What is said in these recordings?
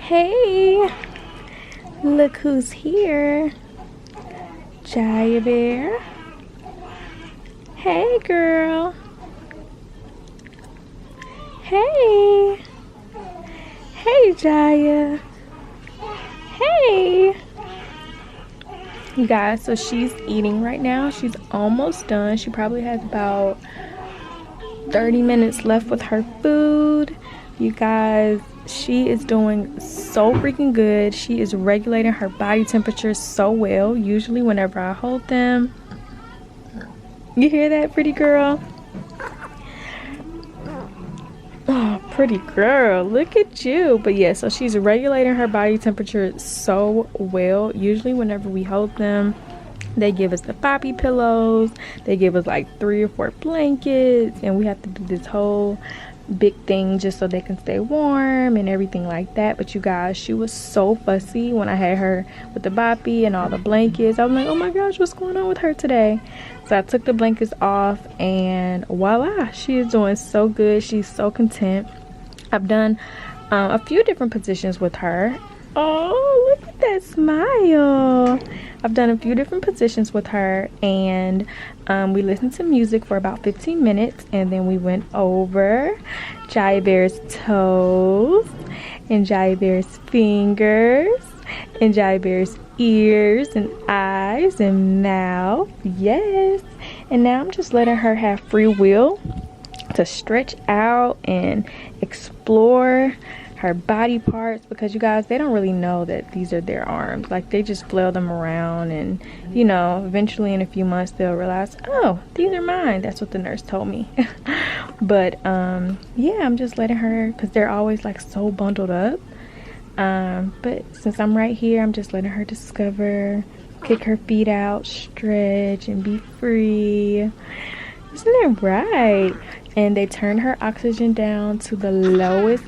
Hey, look who's here. Jiya Bear. Hey, girl. Hey. Hey, Jiya. Hey. You guys, so she's eating right now. She's almost done. She probably has about 30 minutes left with her food. You guys, she is doing so freaking good. She is regulating her body temperature so well. Usually whenever I hold them, you hear that, pretty girl? Oh, pretty girl, look at you. But yeah, so she's regulating her body temperature so well. Usually whenever we hold them, they give us the poppy pillows, they give us like 3 or 4 blankets, and we have to do this whole big thing just so they can stay warm and everything like that. But you guys, she was so fussy when I had her with the boppy and all the blankets. I was like, oh my gosh, what's going on with her today? So I took the blankets off, and voila, she is doing so good. She's so content. I've done a few different positions with her. Oh, look at that smile. I've done a few different positions with her, and we listened to music for about 15 minutes, and then we went over Jiya Bear's toes, and Jiya Bear's fingers, and Jiya Bear's ears and eyes and mouth. Yes. And now I'm just letting her have free will to stretch out and explore her body parts, because you guys, they don't really know that these are their arms. Like, they just flail them around, and you know, eventually in a few months they'll realize, oh, these are mine. That's what the nurse told me. But yeah, I'm just letting her, because they're always like so bundled up. But since I'm right here, I'm just letting her discover, kick her feet out, stretch, and be free. Isn't that right? And they turned her oxygen down to the lowest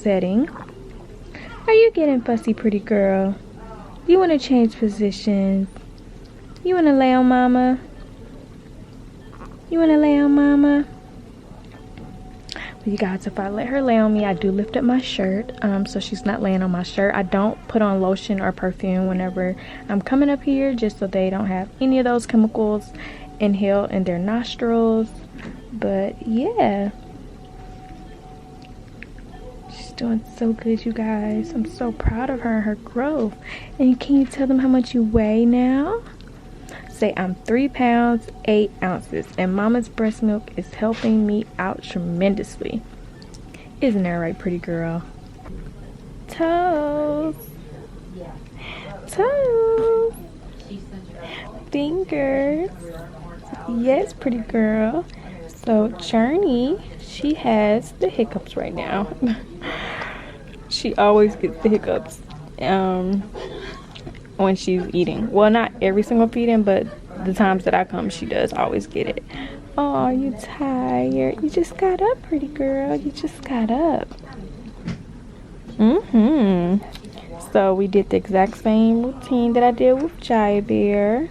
setting. Are you getting fussy, pretty girl? You want to change positions? You want to lay on mama? You want to lay on mama? But you guys, if I let her lay on me, I do lift up my shirt, so she's not laying on my shirt. I don't put on lotion or perfume whenever I'm coming up here, just so they don't have any of those chemicals inhaled in their nostrils. But yeah, she's doing so good, you guys. I'm so proud of her and her growth. And can you tell them how much you weigh now? Say, I'm 3 pounds 8 ounces, and mama's breast milk is helping me out tremendously. Isn't that right, pretty girl? Toes, toes, fingers. Yes, pretty girl. So Journie, she has the hiccups right now. She always gets the hiccups when she's eating. Well, not every single feeding, but the times that I come, she does always get it. Oh, you tired? You just got up, pretty girl. You just got up. So we did the exact same routine that I did with Jiya Bear.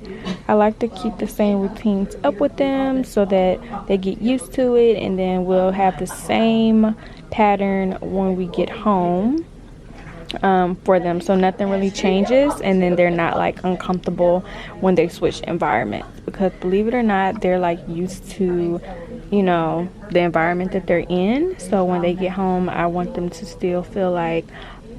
I like to keep the same routines up with them so that they get used to it, and then we'll have the same pattern when we get home for them, so nothing really changes, and then they're not like uncomfortable when they switch environments, because believe it or not, they're like used to, you know, the environment that they're in. So when they get home, I want them to still feel like,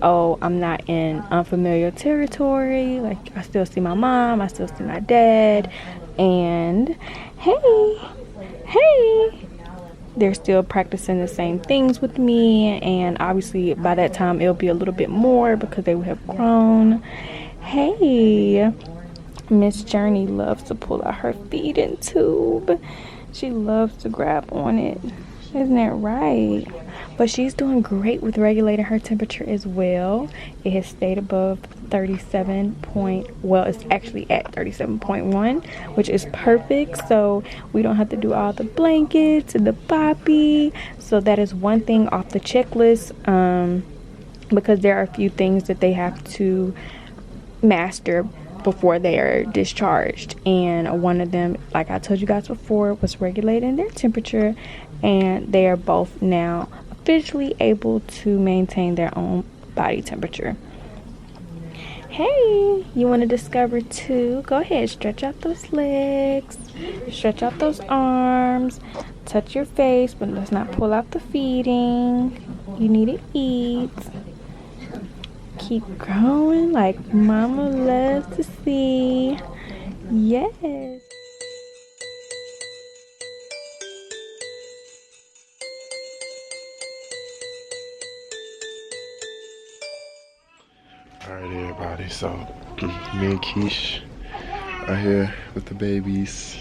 oh, I'm not in unfamiliar territory. Like, I still see my mom, I still see my dad, and hey, they're still practicing the same things with me. And obviously by that time it'll be a little bit more because they will have grown. Hey, Miss Journie loves to pull out her feeding tube. She loves to grab on it. Isn't that right? But she's doing great with regulating her temperature as well. It has stayed above 37 point, well, it's actually at 37.1, which is perfect. So we don't have to do all the blankets and the poppy. So that is one thing off the checklist, because there are a few things that they have to master before they are discharged, and one of them, like I told you guys before, was regulating their temperature, and they are both now officially able to maintain their own body temperature. Hey, you want to discover too? Go ahead, stretch out those legs, stretch out those arms, touch your face, but let's not pull out the feeding. You need to eat. Keep growing like mama loves to see. Yes. Alright everybody, so me and Keesha are here with the babies.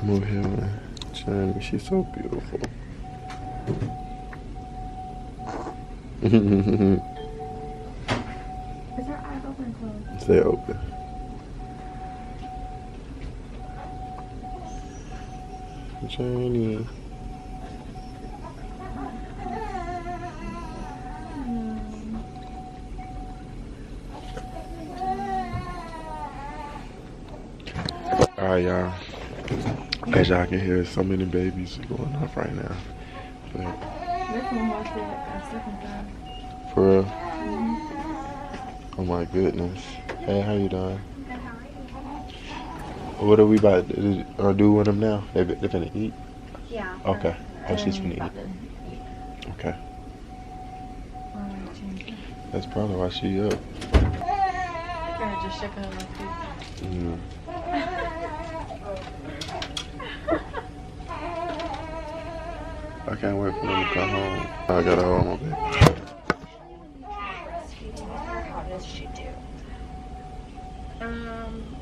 Move here with Journie, she's so beautiful. Is her eyes open or closed? Stay open. Journie. Alright y'all, as y'all can hear, so many babies going off right now. But for real? Oh my goodness. Hey, how you doing? What are we about to do with them now? They finna eat? Yeah. Okay. Oh, she's finna eat. Okay. That's probably why she up. Just shook her like Mm. I can't wait for them to come home. I gotta hold my baby. How does she do?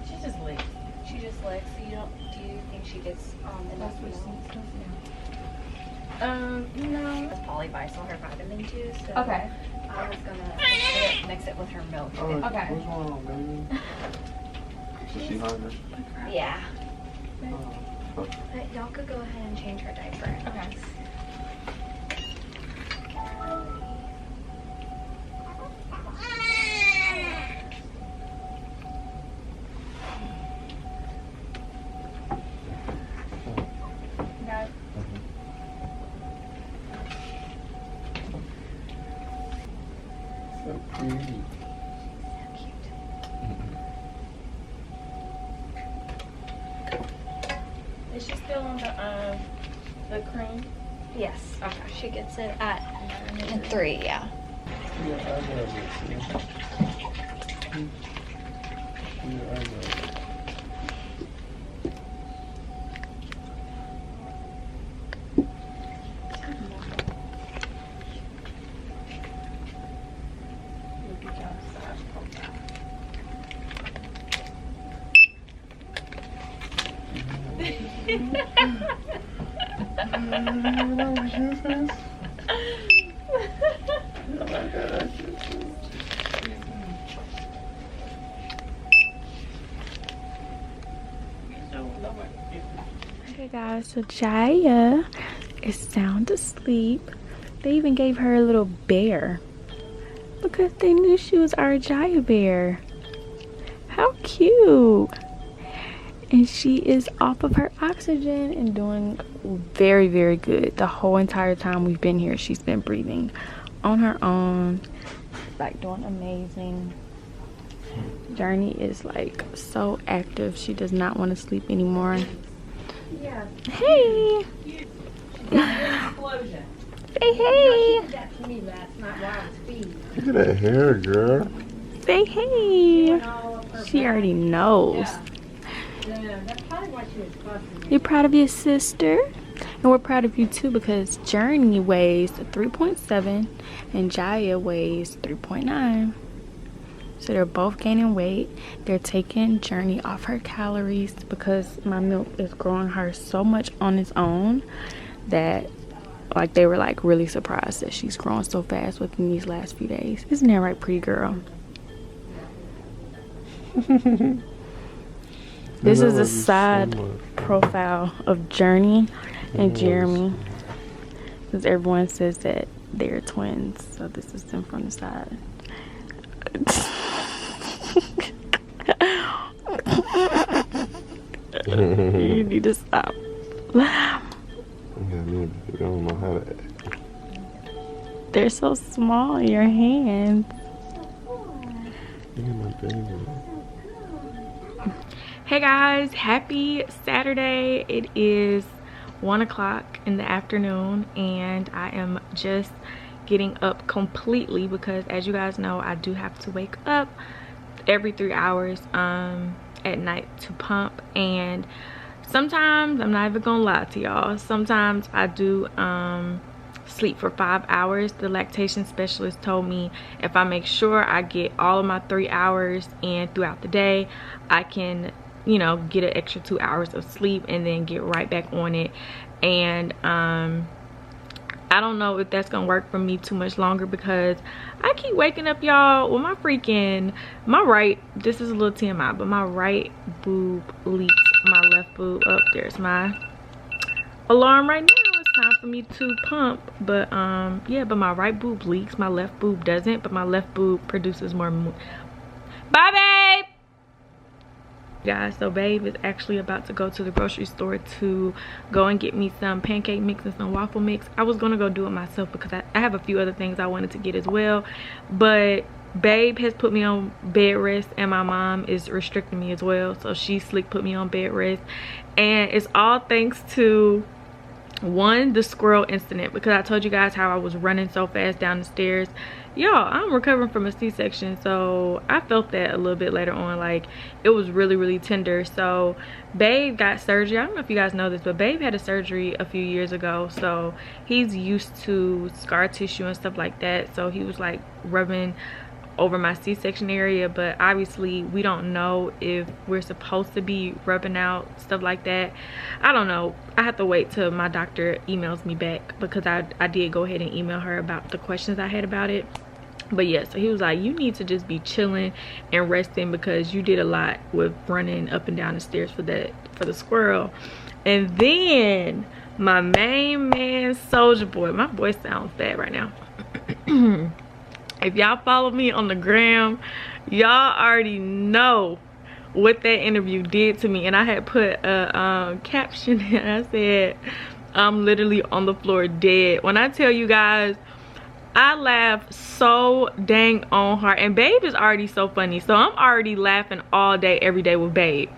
She just licks. She just licks. So you don't? Do you think she gets enough milk? No. It's polyvisal, her vitamin juice. So Okay. I was gonna mix it with her milk. Okay. What's going on, baby? Is she hungry? Yeah. But y'all could go ahead and change her diaper. Okay. So pretty. Is she still on the cream? Yes. Okay. She gets it at 3. Yeah. Okay guys, so Jiya is sound asleep. They even gave her a little bear because they knew she was our Jiya bear. How cute. And she is off of her oxygen and doing very, very good. The whole entire time we've been here, she's been breathing on her own, like doing amazing. Journie is like so active. She does not want to sleep anymore. Yeah. Hey. Explosion. Say hey. That to me last night while I was feeding. Look at that hair, girl. Say hey. She already knows. Yeah, that's probably why she was fussing. You're proud of your sister? And we're proud of you too because Journie weighs 3.7 and Jiya weighs 3.9. So they're both gaining weight. They're taking Journie off her calories because my milk is growing her so much on its own that like they were like really surprised that she's growing so fast within these last few days. Isn't that right, pretty girl? This is a side profile of Journie and Jeremy because everyone says that they're twins, so this is them from the side. You need to stop. Yeah, man, I don't know how to act. They're so small in your hands. Look at my baby. Hey guys, happy Saturday. It is 1 o'clock in the afternoon and I am just getting up completely because, as you guys know, I do have to wake up every 3 hours at night to pump. And sometimes, I'm not even gonna lie to y'all, sometimes I do sleep for 5 hours. The lactation specialist told me if I make sure I get all of my 3 hours in throughout the day, I can, you know, get an extra 2 hours of sleep and then get right back on it. And I don't know if that's gonna work for me too much longer because I keep waking up, y'all, with my right, this is a little TMI, but my right boob leaks my left boob. Up there's my alarm right now. It's time for me to pump. But yeah, but my right boob leaks, my left boob doesn't, but my left boob produces more. Bye, babe. Guys, so babe is actually about to go to the grocery store to go and get me some pancake mix and some waffle mix. I was gonna go do it myself because I have a few other things I wanted to get as well, but babe has put me on bed rest and my mom is restricting me as well, so she slick put me on bed rest. And it's all thanks to the squirrel incident, because I told you guys how I was running so fast down the stairs. Y'all, I'm recovering from a C-section, so I felt that a little bit later on. Like, it was really tender. So babe got surgery. I don't know if you guys know this, but babe had a surgery a few years ago, so he's used to scar tissue and stuff like that. So he was like rubbing over my C-section area, but obviously we don't know if we're supposed to be rubbing out stuff like that. I don't know. I have to wait till my doctor emails me back, because I did go ahead and email her about the questions I had about it. But yeah, so he was like, you need to just be chilling and resting because you did a lot with running up and down the stairs for the squirrel. And then my main man, Soldier Boy, my voice sounds bad right now. If y'all follow me on the gram, y'all already know what that interview did to me. And I had put a caption in. I said, I'm literally on the floor dead. When I tell you guys, I laughed so dang on hard. And babe is already so funny, so I'm already laughing all day, every day with babe.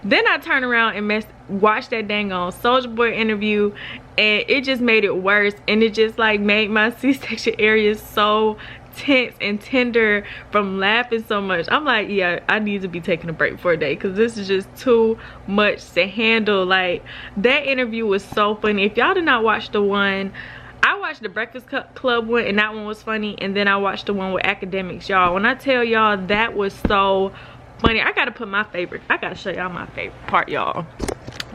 Then I turn around and watch that dang on Soldier Boy interview, and it just made it worse. And it just like made my C-section area so tense and tender from laughing so much. I'm like, yeah, I need to be taking a break for a day because this is just too much to handle. Like, that interview was so funny. If y'all did not watch the one, I watched the Breakfast Club one, and that one was funny. And then I watched the one with academics, y'all. When I tell y'all, that was so funny. I gotta put my favorite, I gotta show y'all my favorite part, y'all.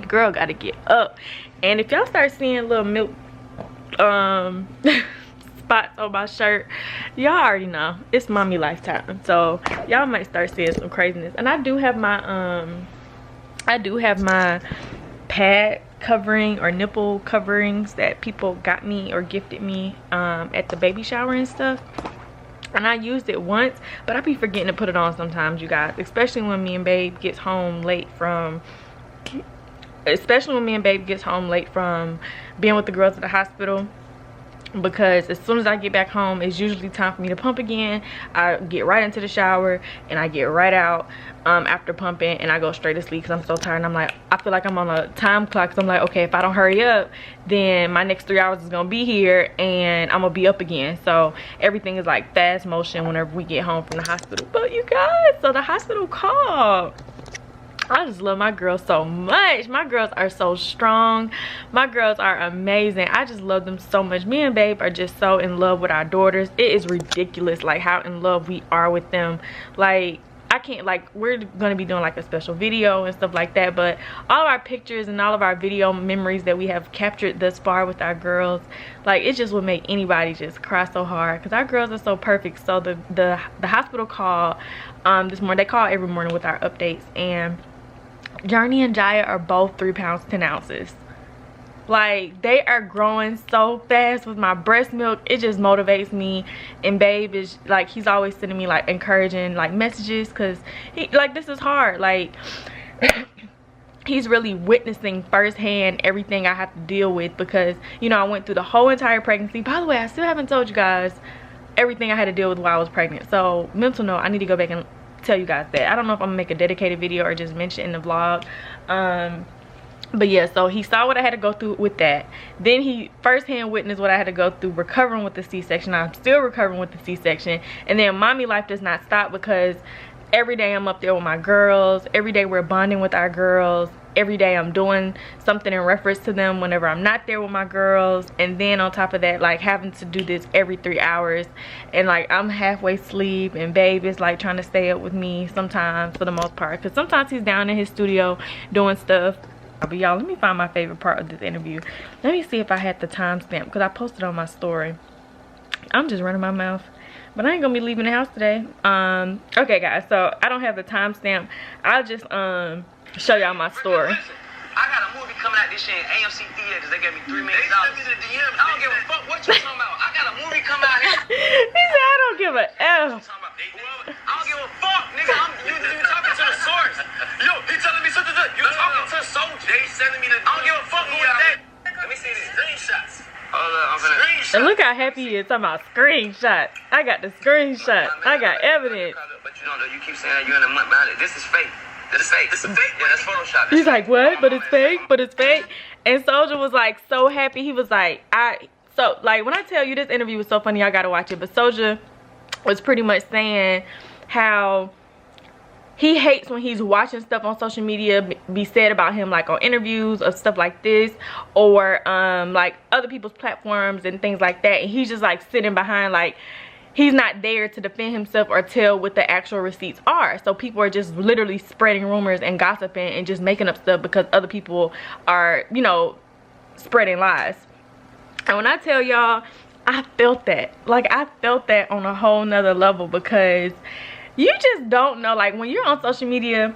Girl gotta get up. And if y'all start seeing little milk spots on my shirt, y'all already know it's mommy lifetime, so y'all might start seeing some craziness. And I do have my pad covering or nipple coverings that people got me or gifted me at the baby shower and stuff, and I used it once, but I be forgetting to put it on sometimes, you guys, especially when me and babe gets home late from being with the girls at the hospital. Because as soon as I get back home, it's usually time for me to pump again. I get right into the shower and I get right out after pumping, and I go straight to sleep because I'm so tired. And I'm like, I feel like I'm on a time clock, so I'm like, okay, if I don't hurry up, then my next 3 hours is gonna be here and I'm gonna be up again. So everything is like fast motion whenever we get home from the hospital. But you guys, so the hospital called. I just love my girls so much. My girls are so strong. My girls are amazing. I just love them so much. Me and babe are just so in love with our daughters. It is ridiculous, like, how in love we are with them. Like, I can't, like, we're gonna be doing like a special video and stuff like that, but all of our pictures and all of our video memories that we have captured thus far with our girls, like, it just would make anybody just cry so hard because our girls are so perfect. So the hospital called this morning. They call every morning with our updates, and Journie and Jiya are both 3 pounds 10 ounces. Like, they are growing so fast with my breast milk. It just motivates me. And babe is like, he's always sending me like encouraging like messages, because he like, this is hard. Like he's really witnessing firsthand everything I have to deal with, because you know I went through the whole entire pregnancy. By the way, I still haven't told you guys everything I had to deal with while I was pregnant. So mental note, I need to go back and tell you guys that. I don't know if I'm gonna make a dedicated video or just mention in the vlog. But yeah, so he saw what I had to go through with that. Then he firsthand witnessed what I had to go through recovering with the C-section. I'm still recovering with the C-section. And then mommy life does not stop, because every day I'm up there with my girls. Every day we're bonding with our girls. Every day I'm doing something in reference to them whenever I'm not there with my girls. And then on top of that, like having to do this every 3 hours, and like I'm halfway asleep, and babe is like trying to stay up with me sometimes, for the most part, because sometimes he's down in his studio doing stuff. But y'all, let me find my favorite part of this interview. Let me see if I had the timestamp, because I posted on my story. I'm just running my mouth, but I ain't gonna be leaving the house today. Okay guys, so I don't have the timestamp. I'll just show y'all my story. I got a movie coming out this year in AMC Theaters. They gave me $3 million. I don't give a fuck what you talking about. I got a movie coming out here. He said I don't give a F. I don't give a fuck, nigga. You talking to the source. Yo, he telling me something. You talking to the soldier. They sending me the. I don't give a fuck who is that. Let me see this. Screenshots. I'm gonna And look how happy he is talking about screenshots. I got the screenshot. I got evidence. But you don't know. You keep saying you're in a month behind it. This is fake. This is fake. This is fake. Yeah, that's Photoshop. He's like, what? But it's fake. But it's fake. And Soldier was like so happy. He was like, so like when I tell you this interview was so funny, y'all gotta watch it. But Soldier was pretty much saying how he hates when he's watching stuff on social media be said about him, like on interviews or stuff like this, or like other people's platforms and things like that. And he's just like sitting behind, like he's not there to defend himself or tell what the actual receipts are. So people are just literally spreading rumors and gossiping and just making up stuff because other people are, you know, spreading lies. And when I tell y'all, I felt that. Like I felt that on a whole nother level, because you just don't know, like when you're on social media,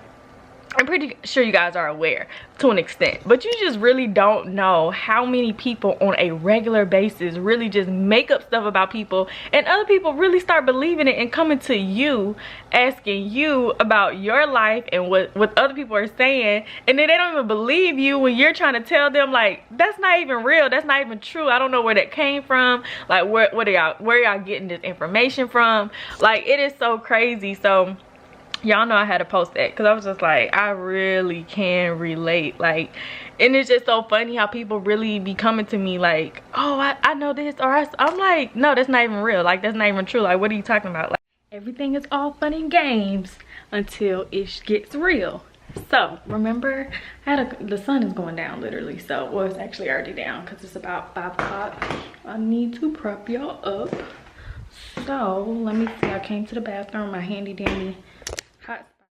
I'm pretty sure you guys are aware to an extent, but you just really don't know how many people on a regular basis really just make up stuff about people, and other people really start believing it and coming to you asking you about your life and what other people are saying, and then they don't even believe you when you're trying to tell them like that's not even real, that's not even true, I don't know where that came from, like where y'all getting this information from. Like it is so crazy. So y'all know I had to post that because I was just like, I really can relate. Like, and it's just so funny how people really be coming to me like, oh, I know this, or I'm like, no, that's not even real, like that's not even true, like what are you talking about? Like everything is all fun and games until it gets real. So remember, the sun is going down literally, so well it's actually already down because it's about 5 o'clock. I need to prep y'all up. So let me see, I came to the bathroom, my handy dandy